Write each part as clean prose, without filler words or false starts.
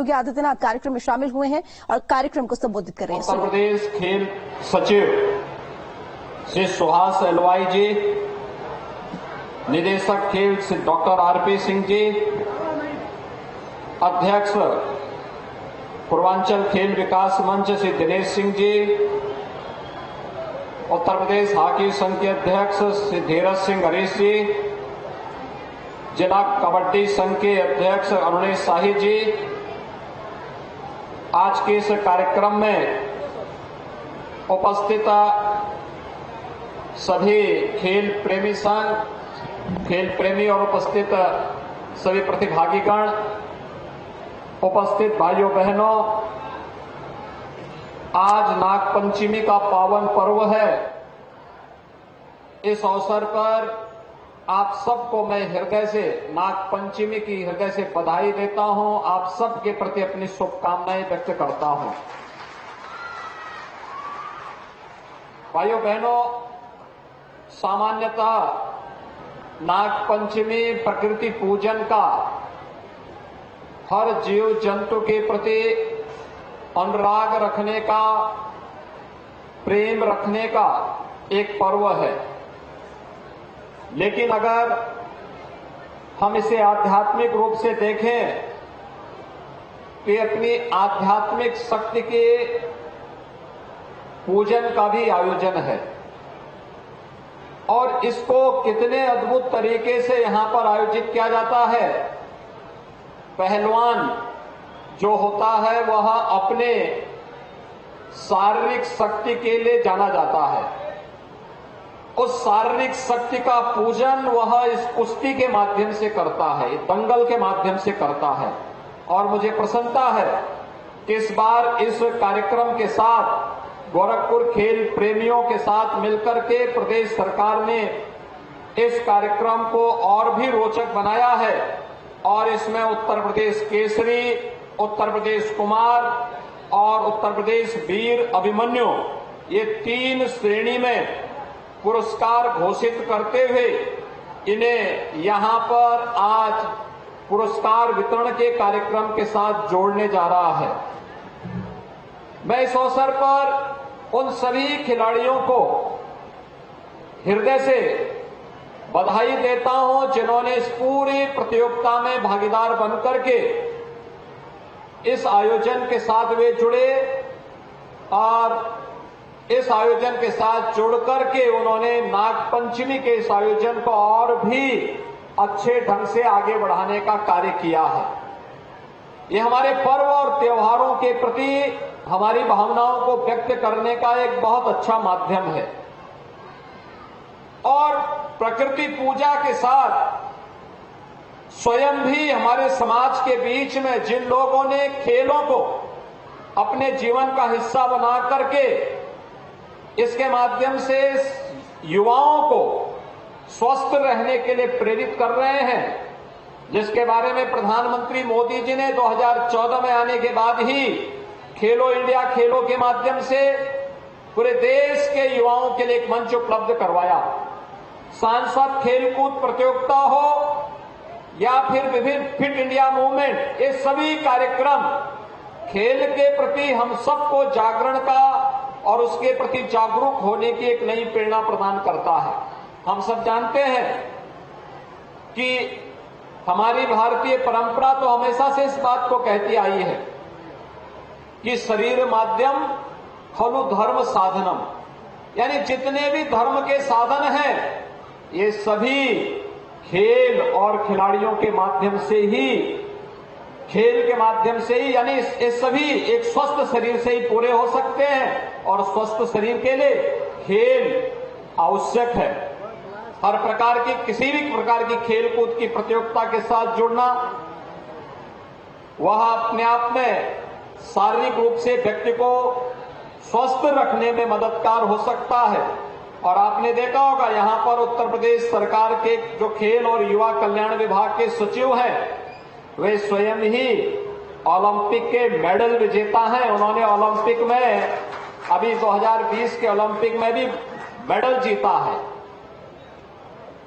योगी आदित्यनाथ कार्यक्रम में शामिल हुए हैं और कार्यक्रम को संबोधित कर रहे हैं। उत्तर प्रदेश खेल सचिव श्री सुहास एलवाई जी, निदेशक खेल श्री डॉक्टर आरपी सिंह जी, अध्यक्ष पूर्वांचल खेल विकास मंच श्री दिनेश सिंह जी, उत्तर प्रदेश हॉकी संघ के अध्यक्ष श्री धीरज सिंह हरीश जी, जिला कबड्डी संघ के अध्यक्ष अरुणेश शाही जी, आज के इस कार्यक्रम में उपस्थित सभी खेल प्रेमी संघ, खेल प्रेमी और उपस्थित सभी प्रतिभागीगण, उपस्थित भाइयों बहनों, आज नागपंचमी का पावन पर्व है। इस अवसर पर आप सबको मैं हृदय से नागपंचमी की हृदय से बधाई देता हूं। आप सबके प्रति अपनी शुभकामनाएं व्यक्त करता हूं। भाइयों बहनों, सामान्यतः नागपंचमी प्रकृति पूजन का, हर जीव जंतु के प्रति अनुराग रखने का, प्रेम रखने का एक पर्व है। लेकिन अगर हम इसे आध्यात्मिक रूप से देखें तो ये अपनी आध्यात्मिक शक्ति के पूजन का भी आयोजन है और इसको कितने अद्भुत तरीके से यहां पर आयोजित किया जाता है। पहलवान जो होता है वह अपने शारीरिक शक्ति के लिए जाना जाता है। उस शारीरिक शक्ति का पूजन वह इस कुश्ती के माध्यम से करता है, दंगल के माध्यम से करता है। और मुझे प्रसन्नता है कि इस बार इस कार्यक्रम के साथ गोरखपुर खेल प्रेमियों के साथ मिलकर के प्रदेश सरकार ने इस कार्यक्रम को और भी रोचक बनाया है और इसमें उत्तर प्रदेश केसरी, उत्तर प्रदेश कुमार और उत्तर प्रदेश वीर अभिमन्यु, ये 3 श्रेणी में पुरस्कार घोषित करते हुए इन्हें यहां पर आज पुरस्कार वितरण के कार्यक्रम के साथ जोड़ने जा रहा है। मैं इस अवसर पर उन सभी खिलाड़ियों को हृदय से बधाई देता हूं जिन्होंने इस पूरी प्रतियोगिता में भागीदार बनकर के इस आयोजन के साथ वे जुड़े और इस आयोजन के साथ जुड़कर के उन्होंने नागपंचमी के इस आयोजन को और भी अच्छे ढंग से आगे बढ़ाने का कार्य किया है। ये हमारे पर्व और त्योहारों के प्रति हमारी भावनाओं को व्यक्त करने का एक बहुत अच्छा माध्यम है और प्रकृति पूजा के साथ स्वयं भी हमारे समाज के बीच में जिन लोगों ने खेलों को अपने जीवन का हिस्सा बना करके इसके माध्यम से युवाओं को स्वस्थ रहने के लिए प्रेरित कर रहे हैं, जिसके बारे में प्रधानमंत्री मोदी जी ने 2014 में आने के बाद ही खेलो इंडिया खेलों के माध्यम से पूरे देश के युवाओं के लिए एक मंच उपलब्ध करवाया। सांसद खेलकूद प्रतियोगिता हो या फिर विभिन्न फिट इंडिया मूवमेंट, ये सभी कार्यक्रम खेल के प्रति हम सबको जागरण का और उसके प्रति जागरूक होने की एक नई प्रेरणा प्रदान करता है। हम सब जानते हैं कि हमारी भारतीय परंपरा तो हमेशा से इस बात को कहती आई है कि शरीर माध्यम खलु धर्म साधनम, यानी जितने भी धर्म के साधन हैं ये सभी खेल और खिलाड़ियों के माध्यम से ही, खेल के माध्यम से ही, यानी ये सभी एक स्वस्थ शरीर से ही पूरे हो सकते हैं और स्वस्थ शरीर के लिए खेल आवश्यक है। हर प्रकार की, किसी भी प्रकार की खेल कूद की प्रतियोगिता के साथ जुड़ना वह अपने आप में शारीरिक रूप से व्यक्ति को स्वस्थ रखने में मददगार हो सकता है। और आपने देखा होगा यहां पर उत्तर प्रदेश सरकार के जो खेल और युवा कल्याण विभाग के सचिव हैं वे स्वयं ही ओलंपिक के मेडल विजेता हैं। उन्होंने ओलंपिक में अभी 2020 के ओलंपिक में भी मेडल जीता है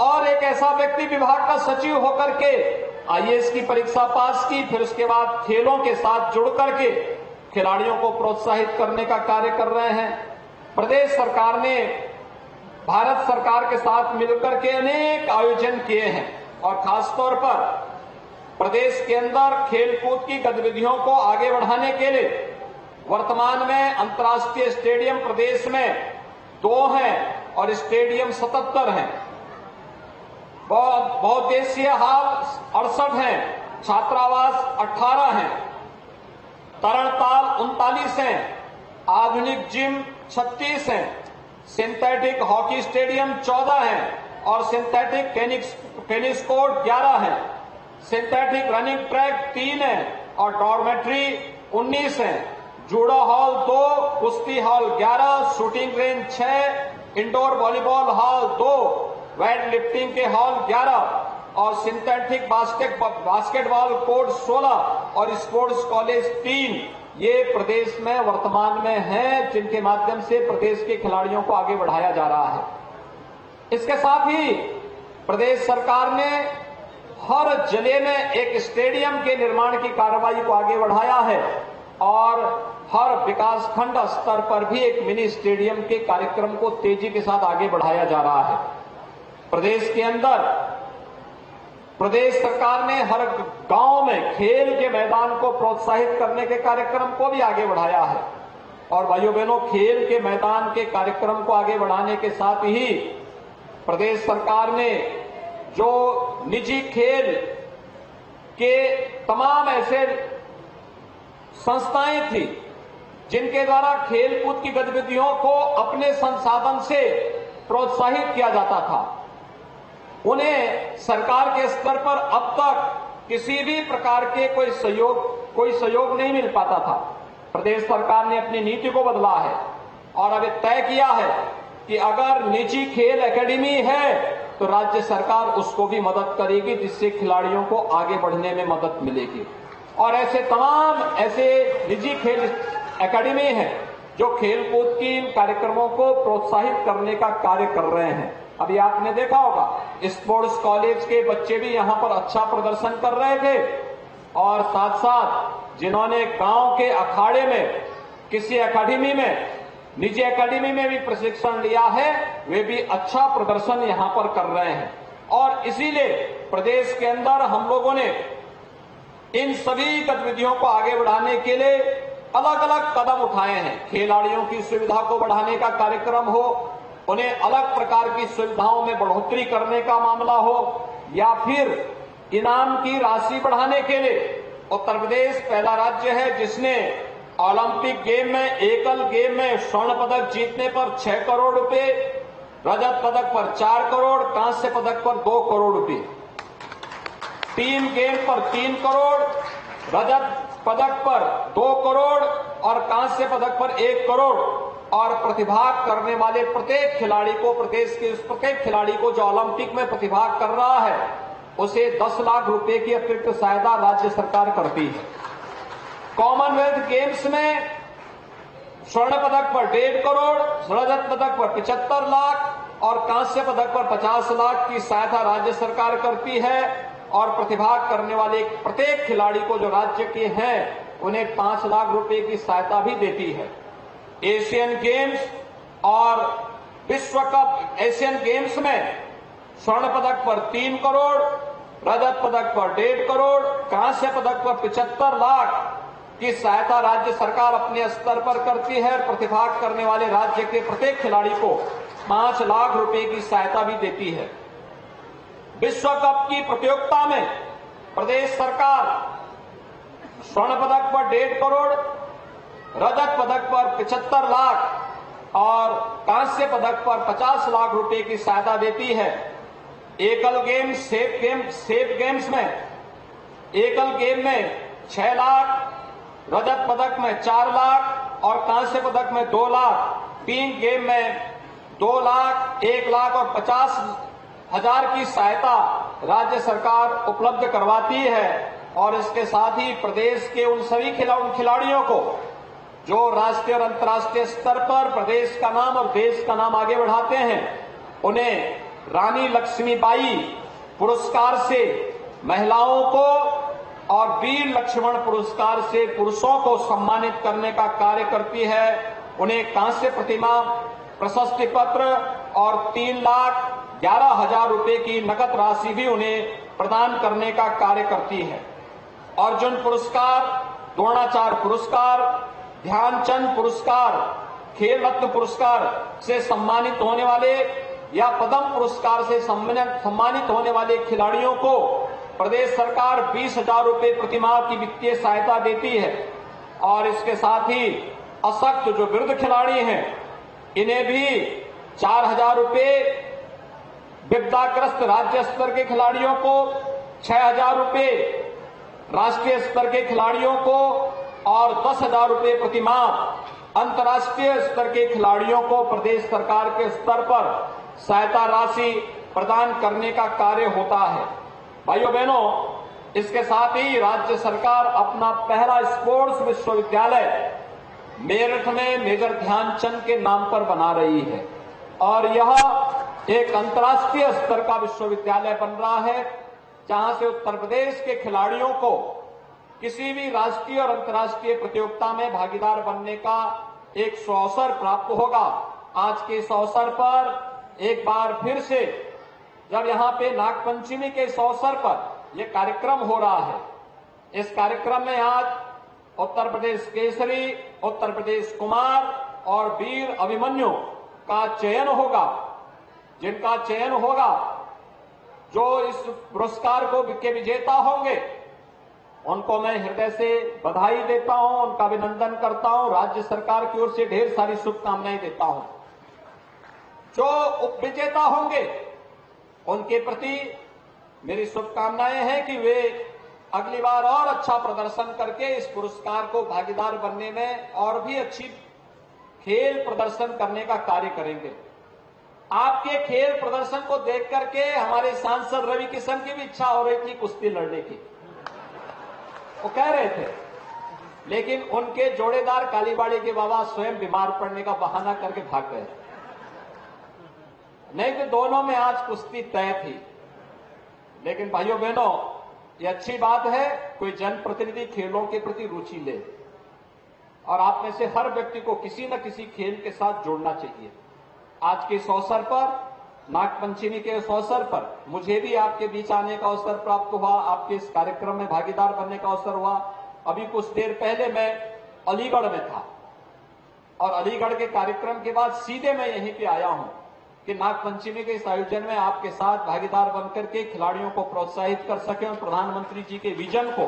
और एक ऐसा व्यक्ति विभाग का सचिव होकर के आईएएस की परीक्षा पास की, फिर उसके बाद खेलों के साथ जुड़ करके खिलाड़ियों को प्रोत्साहित करने का कार्य कर रहे हैं। प्रदेश सरकार ने भारत सरकार के साथ मिलकर के अनेक आयोजन किए हैं और खासतौर पर प्रदेश के अंदर खेलकूद की गतिविधियों को आगे बढ़ाने के लिए वर्तमान में अंतर्राष्ट्रीय स्टेडियम प्रदेश में 2 हैं और स्टेडियम 77 हैं। बहुउद्देशीय हॉल 68 हैं, छात्रावास 18 हैं, तरणताल 39 हैं, आधुनिक जिम 36 हैं, सिंथेटिक हॉकी स्टेडियम 14 हैं और सिंथेटिक टेनिस कोर्ट 11 हैं, सिंथेटिक रनिंग ट्रैक 3 है और डॉर्मेट्री 19 है, जूडो हॉल 2, कुश्ती hall 11, shooting range 6, indoor volleyball hall 2, weight lifting के हॉल 11 और सिंथेटिक बास्केटबॉल कोर्ट 16 और स्पोर्ट्स कॉलेज 3 ये प्रदेश में वर्तमान में हैं, जिनके माध्यम से प्रदेश के खिलाड़ियों को आगे बढ़ाया जा रहा है। इसके साथ ही प्रदेश सरकार ने हर जिले में एक स्टेडियम के निर्माण की कार्रवाई को आगे बढ़ाया है और हर विकासखंड स्तर पर भी एक मिनी स्टेडियम के कार्यक्रम को तेजी के साथ आगे बढ़ाया जा रहा है। प्रदेश के अंदर प्रदेश सरकार ने हर गांव में खेल के मैदान को प्रोत्साहित करने के कार्यक्रम को भी आगे बढ़ाया है और भाइयों बहनों, खेल के मैदान के कार्यक्रम को आगे बढ़ाने के साथ ही प्रदेश सरकार ने जो निजी खेल के तमाम ऐसे संस्थाएं थी जिनके द्वारा खेलकूद की गतिविधियों को अपने संसाधन से प्रोत्साहित किया जाता था, उन्हें सरकार के स्तर पर अब तक किसी भी प्रकार के कोई सहयोग नहीं मिल पाता था। प्रदेश सरकार ने अपनी नीति को बदला है और अब तय किया है कि अगर निजी खेल एकेडमी है तो राज्य सरकार उसको भी मदद करेगी, जिससे खिलाड़ियों को आगे बढ़ने में मदद मिलेगी। और ऐसे तमाम ऐसे निजी खेल एकेडमी हैं जो खेलकूद की कार्यक्रमों को प्रोत्साहित करने का कार्य कर रहे हैं। अभी आपने देखा होगा स्पोर्ट्स कॉलेज के बच्चे भी यहां पर अच्छा प्रदर्शन कर रहे थे और साथ साथ जिन्होंने गांव के अखाड़े में किसी एकेडमी में निजी एकेडमी में भी प्रशिक्षण लिया है, वे भी अच्छा प्रदर्शन यहां पर कर रहे हैं। और इसीलिए प्रदेश के अंदर हम लोगों ने इन सभी गतिविधियों को आगे बढ़ाने के लिए अलग अलग कदम उठाए हैं। खिलाड़ियों की सुविधा को बढ़ाने का कार्यक्रम हो, उन्हें अलग प्रकार की सुविधाओं में बढ़ोतरी करने का मामला हो, या फिर इनाम की राशि बढ़ाने के लिए उत्तर प्रदेश पहला राज्य है जिसने ओलंपिक गेम में एकल गेम में स्वर्ण पदक जीतने पर 6 करोड़ रुपए, रजत पदक पर 4 करोड़, कांस्य पदक पर 2 करोड़ रुपए, टीम गेम पर 3 करोड़, रजत पदक पर 2 करोड़ और कांस्य पदक पर 1 करोड़ और प्रतिभाग करने वाले प्रत्येक खिलाड़ी को, प्रदेश के उस प्रत्येक खिलाड़ी को जो ओलंपिक में प्रतिभाग कर रहा है उसे 10 लाख रुपए की अतिरिक्त सहायता राज्य सरकार करती है। कॉमनवेल्थ गेम्स में स्वर्ण पदक पर 1.5 करोड़, रजत पदक पर 75 लाख और कांस्य पदक पर 50 लाख की सहायता राज्य सरकार करती है और प्रतिभाग करने वाले प्रत्येक खिलाड़ी को जो राज्य के हैं उन्हें 5 लाख रुपए की सहायता भी देती है। एशियन गेम्स और विश्व कप एशियन गेम्स में स्वर्ण पदक पर 3 करोड़, रजत पदक पर 1.5 करोड़, कांस्य पदक पर 75 लाख की सहायता राज्य सरकार अपने स्तर पर करती है। प्रतिभाग करने वाले राज्य के प्रत्येक खिलाड़ी को 5 लाख रुपए की सहायता भी देती है। विश्व कप की प्रतियोगिता में प्रदेश सरकार स्वर्ण पदक पर 1.5 करोड़, रजत पदक पर 75 लाख और कांस्य पदक पर 50 लाख रुपए की सहायता देती है। एकल गेम सेफ गेम्स में एकल गेम में 6 लाख, रजत पदक में 4 लाख और कांस्य पदक में 2 लाख, टीम गेम में 2 लाख, 1 लाख और 50,000 की सहायता राज्य सरकार उपलब्ध करवाती है। और इसके साथ ही प्रदेश के उन सभी खिलाड़ियों को जो राष्ट्रीय और अंतर्राष्ट्रीय स्तर पर प्रदेश का नाम और देश का नाम आगे बढ़ाते हैं, उन्हें रानी लक्ष्मीबाई पुरस्कार से महिलाओं को और वीर लक्ष्मण पुरस्कार से पुरुषों को सम्मानित करने का कार्य करती है। उन्हें कांस्य प्रतिमा, प्रशस्ति पत्र और 3,11,000 रुपए की नकद राशि भी उन्हें प्रदान करने का कार्य करती है। अर्जुन पुरस्कार, द्रोणाचार्य पुरस्कार, ध्यानचंद पुरस्कार, खेल रत्न पुरस्कार से सम्मानित होने वाले या पद्म पुरस्कार से सम्मानित होने वाले खिलाड़ियों को प्रदेश सरकार 20,000 रुपए प्रतिमाह की वित्तीय सहायता देती है। और इसके साथ ही अशक्त जो वृद्ध खिलाड़ी हैं, इन्हें भी 4,000 रुपए, विपदाग्रस्त राज्य स्तर के खिलाड़ियों को 6,000 रुपए, राष्ट्रीय स्तर के खिलाड़ियों को और 10,000 रुपए प्रतिमाह अंतर्राष्ट्रीय स्तर के खिलाड़ियों को प्रदेश सरकार के स्तर पर सहायता राशि प्रदान करने का कार्य होता है। भाइयों बहनों, इसके साथ ही राज्य सरकार अपना पहला स्पोर्ट्स विश्वविद्यालय मेरठ में मेजर ध्यानचंद के नाम पर बना रही है और यह एक अंतर्राष्ट्रीय स्तर का विश्वविद्यालय बन रहा है, जहां से उत्तर प्रदेश के खिलाड़ियों को किसी भी राष्ट्रीय और अंतर्राष्ट्रीय प्रतियोगिता में भागीदार बनने का एक सुअवसर प्राप्त होगा। आज के इस अवसर पर एक बार फिर से जब यहां पे नागपंचमी के इस अवसर पर यह कार्यक्रम हो रहा है, इस कार्यक्रम में आज उत्तर प्रदेश केसरी, उत्तर प्रदेश कुमार और वीर अभिमन्यु का चयन होगा। जिनका चयन होगा, जो इस पुरस्कार को के विजेता होंगे, उनको मैं हृदय से बधाई देता हूं, उनका अभिनंदन करता हूं, राज्य सरकार की ओर से ढेर सारी शुभकामनाएं देता हूं। जो उपविजेता होंगे, उनके प्रति मेरी शुभकामनाएं हैं कि वे अगली बार और अच्छा प्रदर्शन करके इस पुरस्कार को भागीदार बनने में और भी अच्छी खेल प्रदर्शन करने का कार्य करेंगे। आपके खेल प्रदर्शन को देख करके हमारे सांसद रवि किशन की भी इच्छा हो रही थी कुश्ती लड़ने की, वो कह रहे थे, लेकिन उनके जोड़ेदार कालीबाड़ी के बाबा स्वयं बीमार पड़ने का बहाना करके भाग गए, नहीं तो दोनों में आज कुश्ती तय थी। लेकिन भाइयों बहनों, ये अच्छी बात है कोई जनप्रतिनिधि खेलों के प्रति रुचि ले, और आप में से हर व्यक्ति को किसी न किसी खेल के साथ जुड़ना चाहिए। आज के इस अवसर पर, नागपंचमी के इस अवसर पर मुझे भी आपके बीच आने का अवसर प्राप्त हुआ, आपके इस कार्यक्रम में भागीदार बनने का अवसर हुआ। अभी कुछ देर पहले मैं अलीगढ़ में था और अलीगढ़ के कार्यक्रम के बाद सीधे मैं यहीं पे आया हूं कि नागपंचमी के इस आयोजन में आपके साथ भागीदार बनकर के खिलाड़ियों को प्रोत्साहित कर सकें और प्रधानमंत्री जी के विजन को,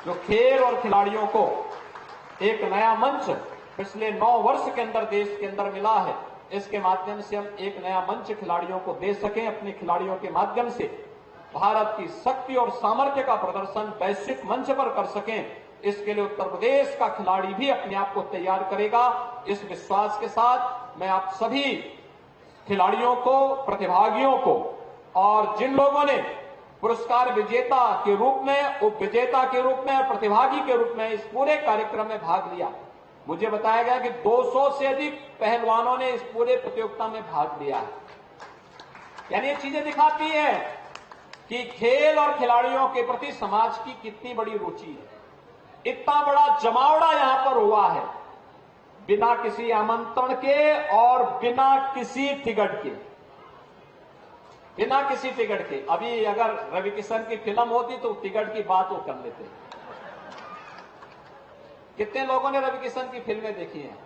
जो खेल और खिलाड़ियों को एक नया मंच पिछले 9 वर्ष के अंदर देश के अंदर मिला है, इसके माध्यम से हम एक नया मंच खिलाड़ियों को दे सकें। अपने खिलाड़ियों के माध्यम से भारत की शक्ति और सामर्थ्य का प्रदर्शन वैश्विक मंच पर कर सकें, इसके लिए उत्तर प्रदेश का खिलाड़ी भी अपने आप को तैयार करेगा। इस विश्वास के साथ मैं आप सभी खिलाड़ियों को, प्रतिभागियों को और जिन लोगों ने पुरस्कार विजेता के रूप में, उप विजेता के रूप में और प्रतिभागी के रूप में इस पूरे कार्यक्रम में भाग लिया, मुझे बताया गया कि 200 से अधिक पहलवानों ने इस पूरे प्रतियोगिता में भाग लिया है। यानी ये चीजें दिखाती है कि खेल और खिलाड़ियों के प्रति समाज की कितनी बड़ी रुचि है। इतना बड़ा जमावड़ा यहां पर हुआ है, बिना किसी आमंत्रण के और बिना किसी टिकट के, बिना किसी टिकट के। अभी अगर रवि किशन की फिल्म होती तो टिकट की बात वो कर लेते। कितने लोगों ने रवि किशन की फिल्में देखी हैं?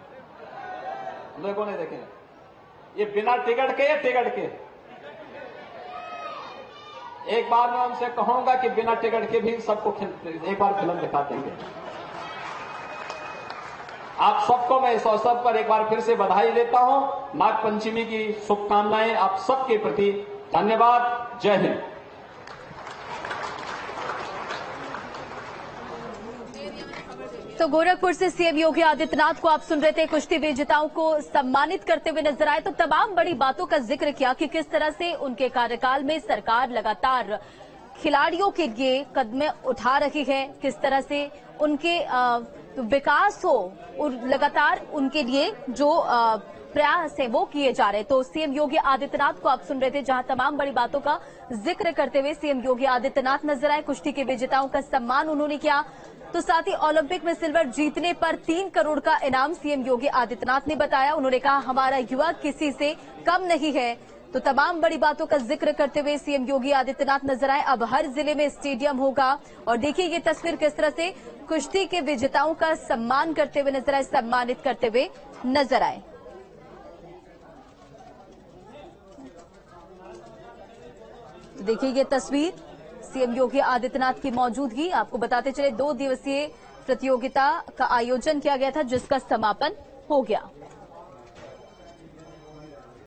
लोगों ने देखे। ये बिना टिकट के या टिकट के? एक बार मैं उनसे कहूंगा कि बिना टिकट के भी सबको एक बार फिल्म दिखाते हैं। आप सबको मैं इस अवसर पर एक बार फिर से बधाई देता हूं। नागपंचमी की शुभकामनाएं आप सबके प्रति। धन्यवाद। जय हिंद। तो गोरखपुर से सीएम योगी आदित्यनाथ को आप सुन रहे थे, कुश्ती विजेताओं को सम्मानित करते हुए नजर आए। तो तमाम बड़ी बातों का जिक्र किया कि किस तरह से उनके कार्यकाल में सरकार लगातार खिलाड़ियों के लिए कदम उठा रही है, किस तरह से उनके तो विकास हो और लगातार उनके लिए जो प्रयास है वो किए जा रहे। तो सीएम योगी आदित्यनाथ को आप सुन रहे थे, जहां तमाम बड़ी बातों का जिक्र करते हुए सीएम योगी आदित्यनाथ नजर आए। कुश्ती के विजेताओं का सम्मान उन्होंने किया। तो साथ ही ओलंपिक में सिल्वर जीतने पर 3 करोड़ का इनाम सीएम योगी आदित्यनाथ ने बताया। उन्होंने कहा हमारा युवा किसी से कम नहीं है। तो तमाम बड़ी बातों का जिक्र करते हुए सीएम योगी आदित्यनाथ नजर आए। अब हर जिले में स्टेडियम होगा और देखिए ये तस्वीर किस तरह से कुश्ती के विजेताओं का सम्मान करते हुए नजर आए, सम्मानित करते हुए नजर आए। देखिए ये तस्वीर सीएम योगी आदित्यनाथ की मौजूदगी। आपको बताते चले 2 दिवसीय प्रतियोगिता का आयोजन किया गया था, जिसका समापन हो गया।